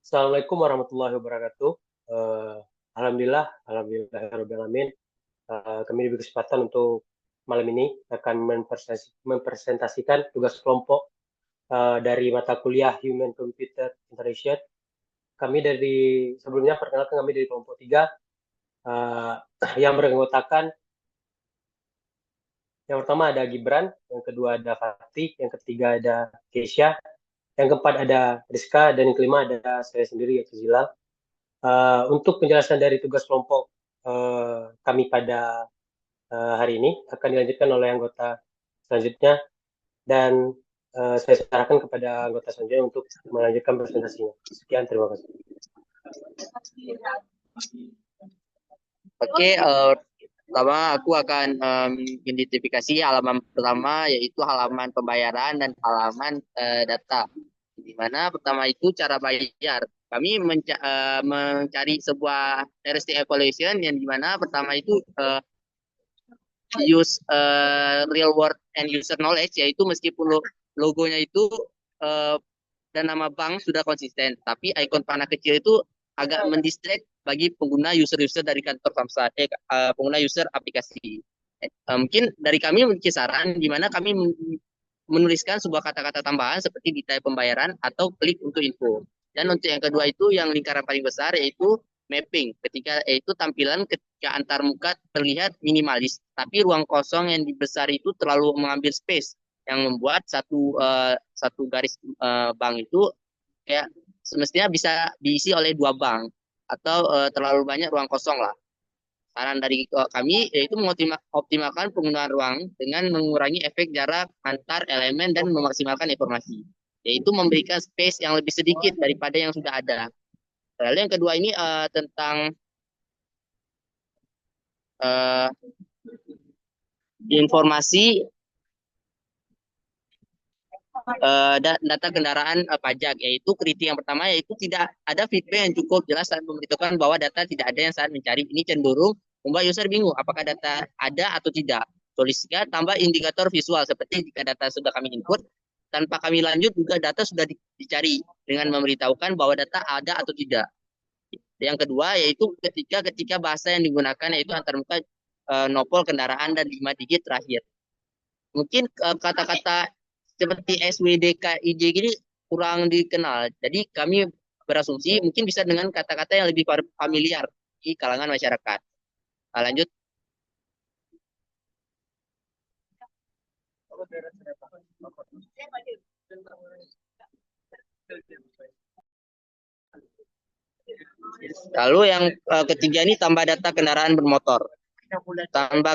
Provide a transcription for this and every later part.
Assalamualaikum warahmatullahi wabarakatuh. Eh, alhamdulillah, alamin. Kami diberi kesempatan untuk malam ini akan mempresentasikan tugas kelompok dari mata kuliah Human Computer Interaction. Kami dari sebelumnya perkenalkan kami dari kelompok 3 eh, yang beranggotakan yang pertama ada Gibran, yang kedua ada Fatih, yang ketiga ada Keisha, yang keempat ada Rizka, dan yang kelima ada saya sendiri yaitu Zilal. Untuk penjelasan dari tugas kelompok kami pada hari ini akan dilanjutkan oleh anggota selanjutnya dan saya serahkan kepada anggota selanjutnya untuk melanjutkan presentasinya. Sekian, terima kasih. Oke, pertama aku akan mengidentifikasi halaman pertama yaitu halaman pembayaran dan halaman data. Di mana pertama itu cara bayar. Kami mencari sebuah RST evaluation yang dimana pertama itu use real world and user knowledge, yaitu meskipun logonya itu uh, dan nama bank sudah konsisten, tapi ikon panah kecil itu agak mendistract bagi pengguna user-user dari kantor Samsat, pengguna user aplikasi. Mungkin dari kami memiliki saran di mana kami menuliskan sebuah kata-kata tambahan seperti detail pembayaran atau klik untuk info. Dan untuk yang kedua itu yang lingkaran paling besar yaitu mapping. Ketika yaitu tampilan ketika antar muka terlihat minimalis, tapi ruang kosong yang besar itu terlalu mengambil space yang membuat satu garis bank itu kayak semestinya bisa diisi oleh dua bank atau terlalu banyak ruang kosong lah. Saran dari kami yaitu mengoptimalkan penggunaan ruang dengan mengurangi efek jarak antar elemen dan memaksimalkan informasi, yaitu memberikan space yang lebih sedikit daripada yang sudah ada. Lalu yang kedua ini tentang uh, informasi data kendaraan pajak, yaitu kritik yang pertama yaitu tidak ada feedback yang cukup jelas saat memberitahukan bahwa data tidak ada yang saat mencari. Ini cenderung membuat user bingung apakah data ada atau tidak. Solusinya tambah indikator visual seperti jika data sudah kami input tanpa kami lanjut juga data sudah dicari dengan memberitahukan bahwa data ada atau tidak. Yang kedua yaitu ketika bahasa yang digunakan yaitu antarmuka nopol kendaraan dan 5 digit terakhir. Mungkin kata-kata seperti SWDK IJ gini kurang dikenal. Jadi kami berasumsi mungkin bisa dengan kata-kata yang lebih familiar di kalangan masyarakat. Lanjut. Lalu yang ketiga ini tambah data kendaraan bermotor. Tambah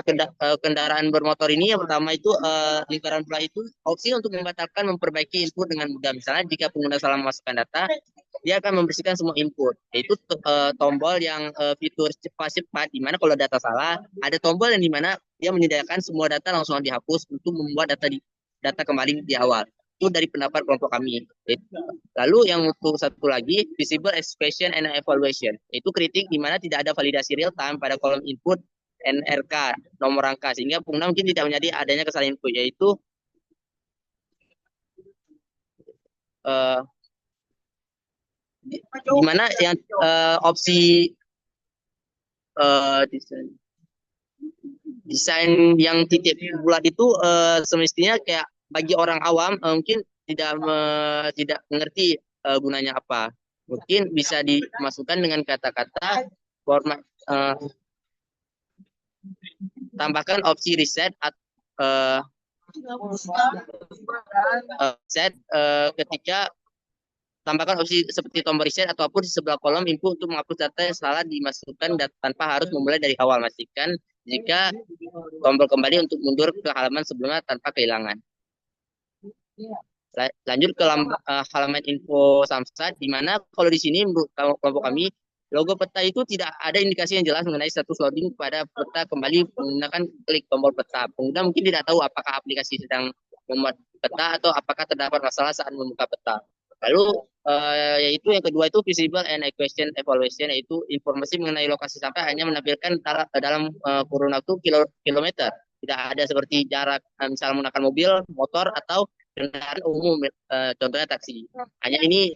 kendaraan bermotor ini yang pertama itu lingkaran pula itu opsi untuk membatalkan memperbaiki input dengan mudah. Misalnya jika pengguna salah memasukkan data, dia akan membersihkan semua input. Yaitu tombol yang fitur cepat-cepat, di mana kalau data salah, ada tombol yang di mana dia menyediakan semua data langsung dihapus untuk membuat data kembali di awal. Itu dari pendapat kelompok kami. Lalu yang untuk satu lagi, visible expression and evaluation. Itu kritik di mana tidak ada validasi real time pada kolom input NRK, nomor rangka, sehingga pengguna mungkin tidak menjadi adanya kesalahan input, yaitu di mana yang opsi desain yang titik bulat itu semestinya kayak bagi orang awam mungkin tidak mengerti gunanya apa. Mungkin bisa dimasukkan dengan kata-kata format tambahkan opsi reset set ketika tambahkan opsi seperti tombol reset ataupun di sebelah kolom info untuk menghapus data yang salah dimasukkan tanpa harus memulai dari awal. Pastikan jika tombol kembali untuk mundur ke halaman sebelumnya tanpa kehilangan. Lanjut ke halaman info Samsat, di mana kalau di sini menurut kelompok kami logo peta itu tidak ada indikasi yang jelas mengenai status loading pada peta kembali menggunakan klik tombol peta. Pengguna mungkin tidak tahu apakah aplikasi sedang membuat peta atau apakah terdapat masalah saat membuka peta. Lalu yaitu yang kedua itu visible and equation evaluation, yaitu informasi mengenai lokasi sampai hanya menampilkan dalam kurun waktu kilometer. Tidak ada seperti jarak misalnya menggunakan mobil, motor atau kendaraan umum, contohnya taksi. Hanya ini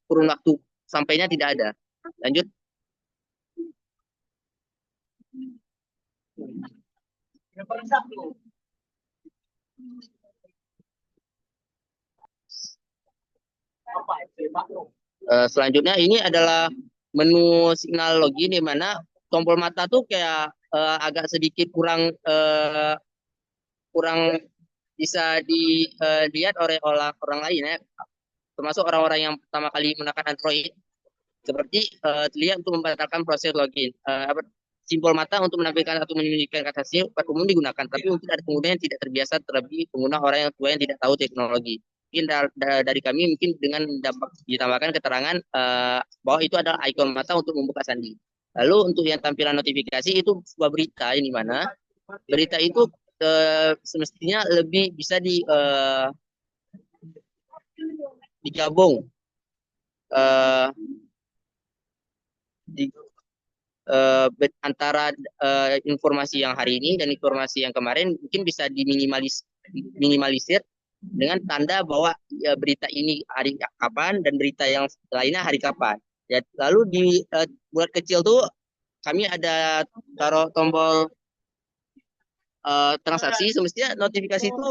kurun waktu sampainya tidak ada. Lanjut. Selanjutnya ini adalah menu signal login di mana tombol mata tuh kayak agak sedikit kurang kurang bisa dilihat oleh orang lain ya, termasuk orang-orang yang pertama kali menggunakan Android, seperti terlihat untuk membatalkan proses login. Simbol mata untuk menampilkan atau menyembunyikan kata SIM umum digunakan, tapi mungkin ada pengguna yang tidak terbiasa, terlebih pengguna orang yang tua yang tidak tahu teknologi. Mungkin dari kami mungkin dengan ditambahkan keterangan bahwa itu adalah ikon mata untuk membuka sandi. Lalu untuk yang tampilan notifikasi itu sebuah berita ini mana berita itu semestinya lebih bisa digabung uh, di, antara informasi yang hari ini dan informasi yang kemarin mungkin bisa diminimalisir dengan tanda bahwa ya, berita ini hari kapan dan berita yang lainnya hari kapan. Ya, lalu di buat kecil tuh kami ada taruh tombol transaksi, semestinya notifikasi itu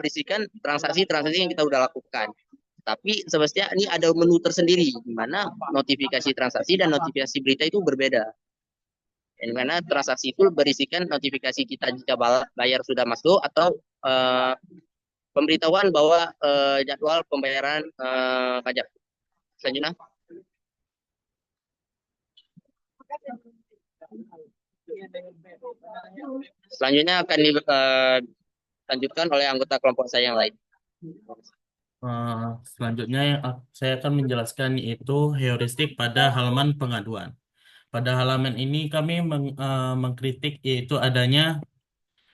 berisikan transaksi-transaksi yang kita udah lakukan. Tapi semestinya ini ada menu tersendiri di mana notifikasi transaksi dan notifikasi berita itu berbeda. Di mana transaksi itu berisikan notifikasi kita jika bayar sudah masuk atau pemberitahuan bahwa jadwal pembayaran pajak. Selanjutnya. Selanjutnya akan dilanjutkan oleh anggota kelompok saya yang lain. Selanjutnya saya akan menjelaskan yaitu heuristik pada halaman pengaduan. Pada halaman ini kami mengkritik yaitu adanya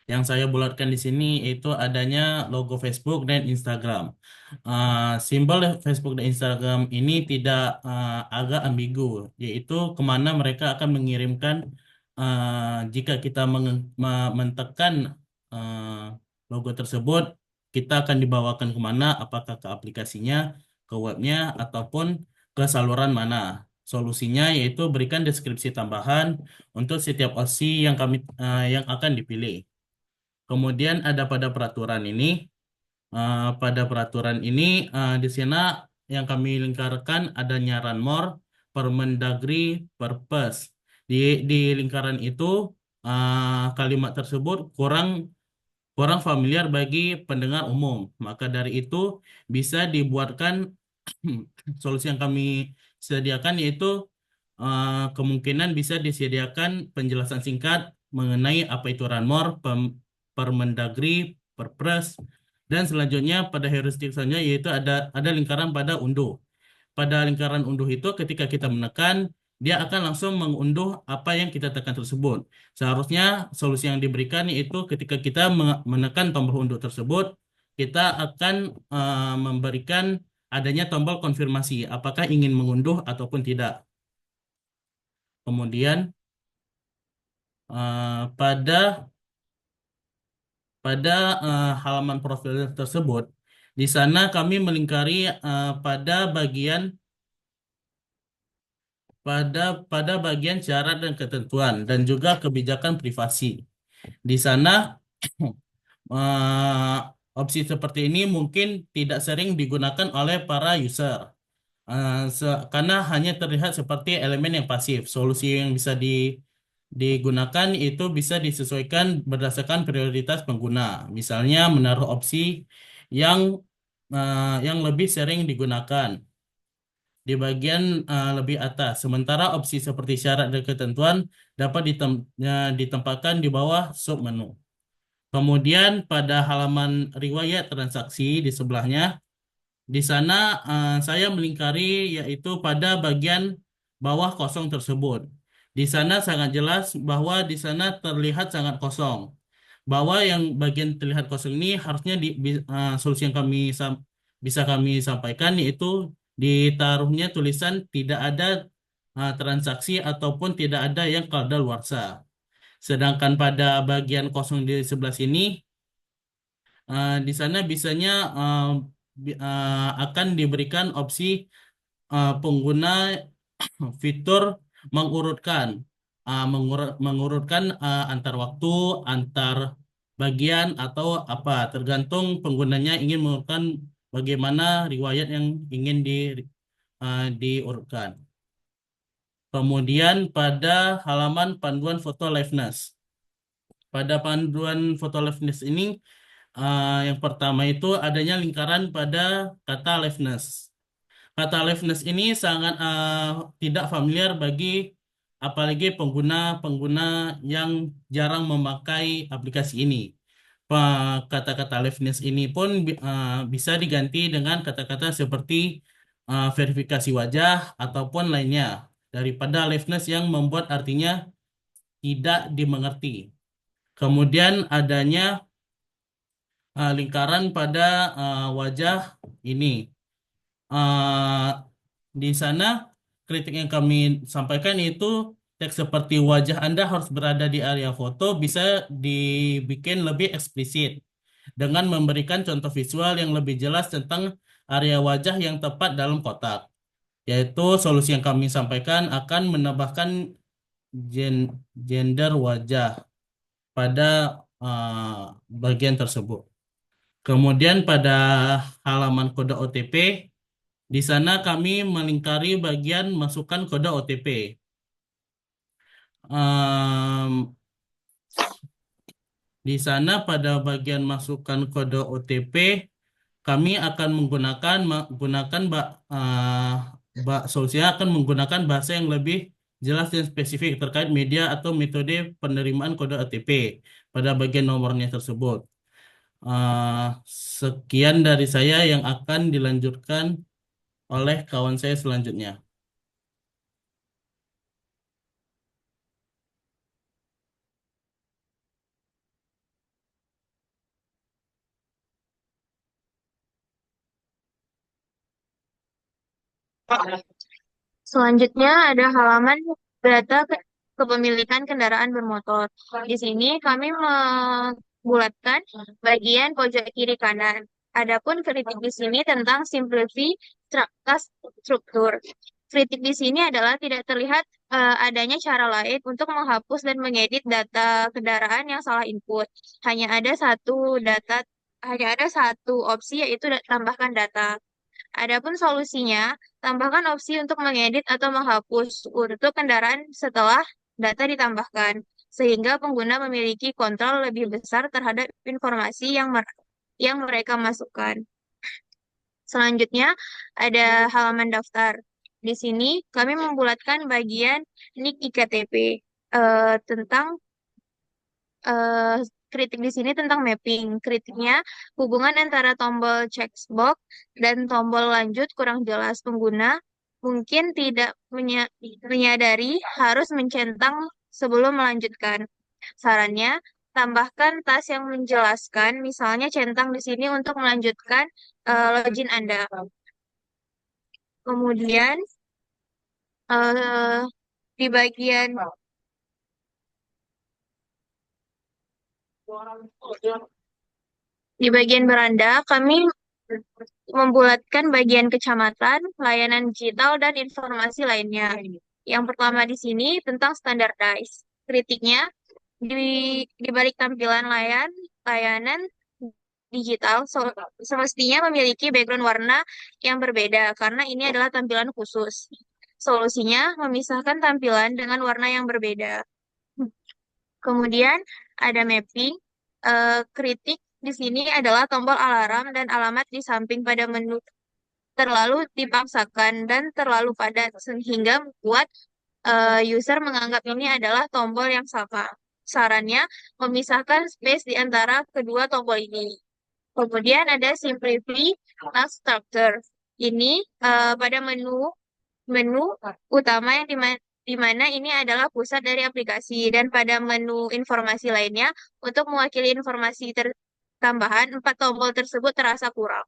yang saya bulatkan di sini yaitu adanya logo Facebook dan Instagram. Simbol Facebook dan Instagram ini tidak agak ambigu, yaitu kemana mereka akan mengirimkan jika kita mentekan logo tersebut, kita akan dibawakan kemana, apakah ke aplikasinya, ke webnya, ataupun ke saluran mana. Solusinya yaitu berikan deskripsi tambahan untuk setiap opsi yang akan dipilih. Kemudian ada pada peraturan ini, di sana yang kami lingkarkan adanya Ranmor, Permendagri, Perpes. Di lingkaran itu kalimat tersebut kurang familiar bagi pendengar umum. Maka dari itu bisa dibuatkan solusi yang kami sediakan yaitu kemungkinan bisa disediakan penjelasan singkat mengenai apa itu Ranmor, Permendagri, Perpres, dan selanjutnya pada heuristik selanjutnya yaitu ada lingkaran pada unduh. Pada lingkaran unduh itu ketika kita menekan, dia akan langsung mengunduh apa yang kita tekan tersebut. Seharusnya solusi yang diberikan yaitu ketika kita menekan tombol unduh tersebut, kita akan memberikan adanya tombol konfirmasi apakah ingin mengunduh ataupun tidak. Kemudian pada halaman profil tersebut, di sana kami melingkari pada bagian syarat dan ketentuan dan juga kebijakan privasi. Di sana opsi seperti ini mungkin tidak sering digunakan oleh para user karena hanya terlihat seperti elemen yang pasif. Solusi yang bisa digunakan itu bisa disesuaikan berdasarkan prioritas pengguna. Misalnya menaruh opsi yang yang lebih sering digunakan di bagian lebih atas. Sementara opsi seperti syarat dan ketentuan dapat ditempatkan di bawah submenu. Kemudian pada halaman riwayat transaksi di sebelahnya, di sana saya melingkari yaitu pada bagian bawah kosong tersebut. Di sana sangat jelas bahwa di sana terlihat sangat kosong. Bahwa yang bagian terlihat kosong ini harusnya solusi yang bisa kami sampaikan yaitu ditaruhnya tulisan tidak ada transaksi ataupun tidak ada yang kadaluarsa. Sedangkan pada bagian kosong di sebelah sini, di sana bisanya akan diberikan opsi pengguna fitur mengurutkan, antar waktu, antar bagian atau apa, tergantung penggunanya ingin mengurutkan bagaimana riwayat yang ingin diurutkan. Kemudian pada halaman panduan foto liveness. Pada panduan foto liveness ini, yang pertama itu adanya lingkaran pada kata liveness. Kata liveness ini sangat tidak familiar bagi apalagi pengguna-pengguna yang jarang memakai aplikasi ini. Kata-kata liveness ini pun bisa diganti dengan kata-kata seperti verifikasi wajah ataupun lainnya daripada liveness yang membuat artinya tidak dimengerti. Kemudian adanya lingkaran pada wajah ini. eh, di sana kritik yang kami sampaikan itu teks seperti wajah Anda harus berada di area foto bisa dibikin lebih eksplisit dengan memberikan contoh visual yang lebih jelas tentang area wajah yang tepat dalam kotak. Yaitu solusi yang kami sampaikan akan menambahkan gender wajah pada bagian tersebut. Kemudian pada halaman kode OTP, di sana kami melingkari bagian masukkan kode OTP. Di sana pada bagian masukkan kode OTP, kami akan solusinya akan menggunakan bahasa yang lebih jelas dan spesifik terkait media atau metode penerimaan kode OTP pada bagian nomornya tersebut. Eh, Sekian dari saya yang akan dilanjutkan oleh kawan saya selanjutnya. Selanjutnya ada halaman data kepemilikan kendaraan bermotor. Di sini kami membulatkan bagian pojok kiri kanan. Adapun kritik di sini tentang simplifikasi struktur. Kritik di sini adalah tidak terlihat adanya cara lain untuk menghapus dan mengedit data kendaraan yang salah input. Hanya ada satu opsi yaitu tambahkan data. Adapun solusinya, tambahkan opsi untuk mengedit atau menghapus untuk kendaraan setelah data ditambahkan, sehingga pengguna memiliki kontrol lebih besar terhadap informasi yang mereka masukkan. Selanjutnya, ada halaman daftar. Di sini, kami membulatkan bagian NIK IKTP tentang eh, kritik di sini tentang mapping. Kritiknya, hubungan antara tombol checkbox dan tombol lanjut kurang jelas. Pengguna mungkin tidak menyadari harus mencentang sebelum melanjutkan. Sarannya, tambahkan tas yang menjelaskan, misalnya centang di sini untuk melanjutkan login Anda. Kemudian, eh, di bagian beranda, kami membulatkan bagian kecamatan, layanan digital, dan informasi lainnya. Yang pertama di sini tentang standardize. Kritiknya, di balik tampilan layanan digital semestinya memiliki background warna yang berbeda karena ini adalah tampilan khusus. Solusinya, memisahkan tampilan dengan warna yang berbeda. Kemudian ada mapping. Kritik di sini adalah tombol alarm dan alamat di samping pada menu terlalu dipaksakan dan terlalu padat sehingga membuat user menganggap ini adalah tombol yang sama. Sarannya memisahkan space di antara kedua tombol ini. Kemudian ada simplify task structure. Ini pada menu utama yang di mana ini adalah pusat dari aplikasi dan pada menu informasi lainnya untuk mewakili informasi tambahan 4 tombol tersebut terasa kurang.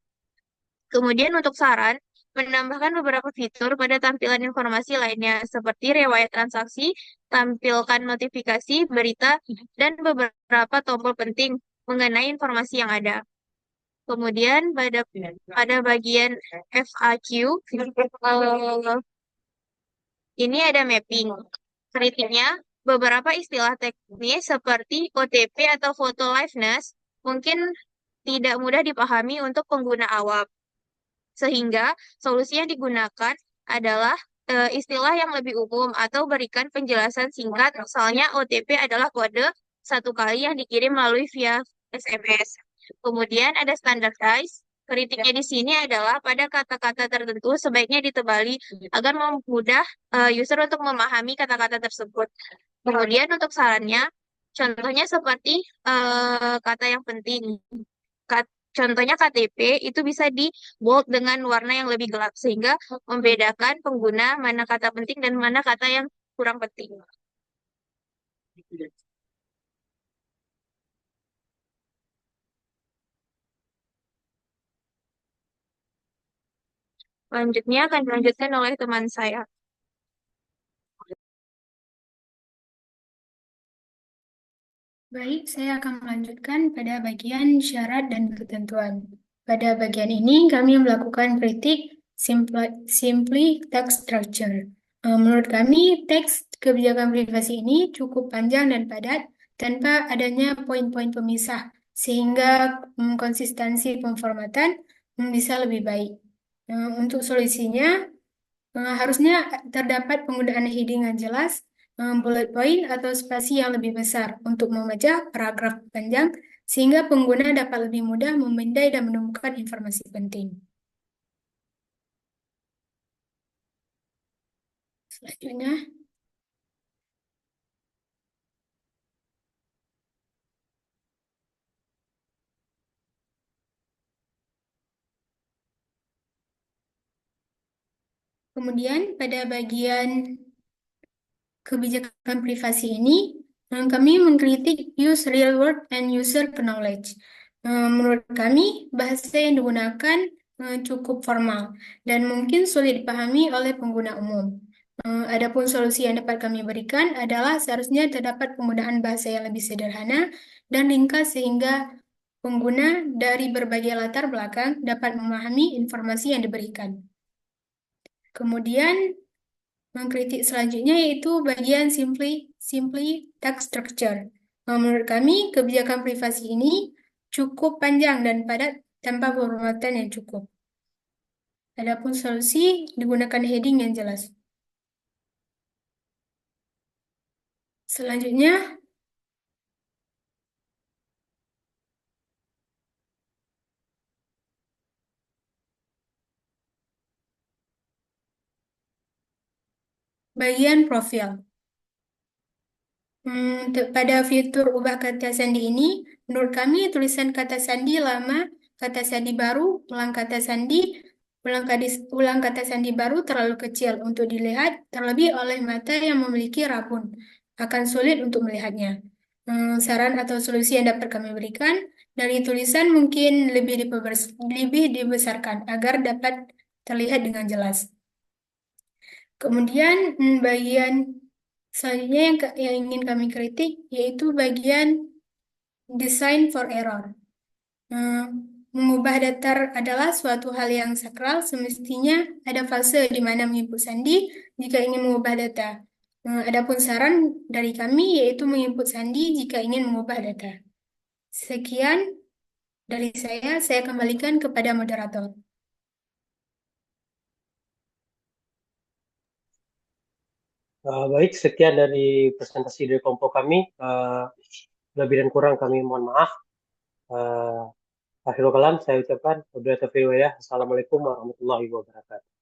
Kemudian untuk saran, menambahkan beberapa fitur pada tampilan informasi lainnya seperti riwayat transaksi, tampilkan notifikasi, berita, dan beberapa tombol penting mengenai informasi yang ada. Kemudian pada bagian FAQ, ini ada mapping. Kritiknya, beberapa istilah teknis seperti OTP atau photo liveness mungkin tidak mudah dipahami untuk pengguna awam. Sehingga solusi yang digunakan adalah istilah yang lebih umum atau berikan penjelasan singkat. Misalnya OTP adalah kode satu kali yang dikirim melalui via SMS. Kemudian ada standardize. Kritiknya di sini adalah pada kata-kata tertentu sebaiknya ditebali agar memudah user untuk memahami kata-kata tersebut. Kemudian untuk sarannya, contohnya seperti kata yang penting. Contohnya KTP itu bisa di bold dengan warna yang lebih gelap sehingga membedakan pengguna mana kata penting dan mana kata yang kurang penting. Selanjutnya akan dilanjutkan oleh teman saya. Baik, saya akan melanjutkan pada bagian syarat dan ketentuan. Pada bagian ini, kami melakukan kritik simply text structure. Menurut kami, teks kebijakan privasi ini cukup panjang dan padat tanpa adanya poin-poin pemisah, sehingga konsistensi pemformatan bisa lebih baik. Untuk solusinya, harusnya terdapat penggunaan heading yang jelas, bullet point atau spasi yang lebih besar untuk memecah paragraf panjang sehingga pengguna dapat lebih mudah memindai dan menemukan informasi penting. Selanjutnya, kemudian pada bagian kebijakan privasi ini, kami mengkritik use real word and user knowledge. Menurut kami, bahasa yang digunakan cukup formal dan mungkin sulit dipahami oleh pengguna umum. Adapun solusi yang dapat kami berikan adalah seharusnya terdapat penggunaan bahasa yang lebih sederhana dan ringkas sehingga pengguna dari berbagai latar belakang dapat memahami informasi yang diberikan. Kemudian, mengkritik selanjutnya yaitu bagian simply text structure. Menurut kami, kebijakan privasi ini cukup panjang dan padat tanpa penghormatan yang cukup. Adapun solusi digunakan heading yang jelas. Selanjutnya, bagian profil. Pada fitur ubah kata sandi ini, menurut kami tulisan kata sandi lama, kata sandi baru, ulang kata sandi, ulang kata sandi baru terlalu kecil untuk dilihat, terlebih oleh mata yang memiliki rabun. Akan sulit untuk melihatnya. Saran atau solusi yang dapat kami berikan, dari tulisan mungkin lebih dibesarkan agar dapat terlihat dengan jelas. Kemudian bagian selanjutnya yang ingin kami kritik yaitu bagian design for error. Mengubah datar adalah suatu hal yang sakral, semestinya ada fase di mana menginput sandi jika ingin mengubah data. Adapun saran dari kami yaitu menginput sandi jika ingin mengubah data. Sekian dari saya kembalikan kepada moderator. Baik, sekian dari presentasi dari kelompok kami. Lebih dan kurang kami mohon maaf. Akhirul kalam saya ucapkan wabillahi taufiq wal hidayah. Assalamualaikum warahmatullahi wabarakatuh.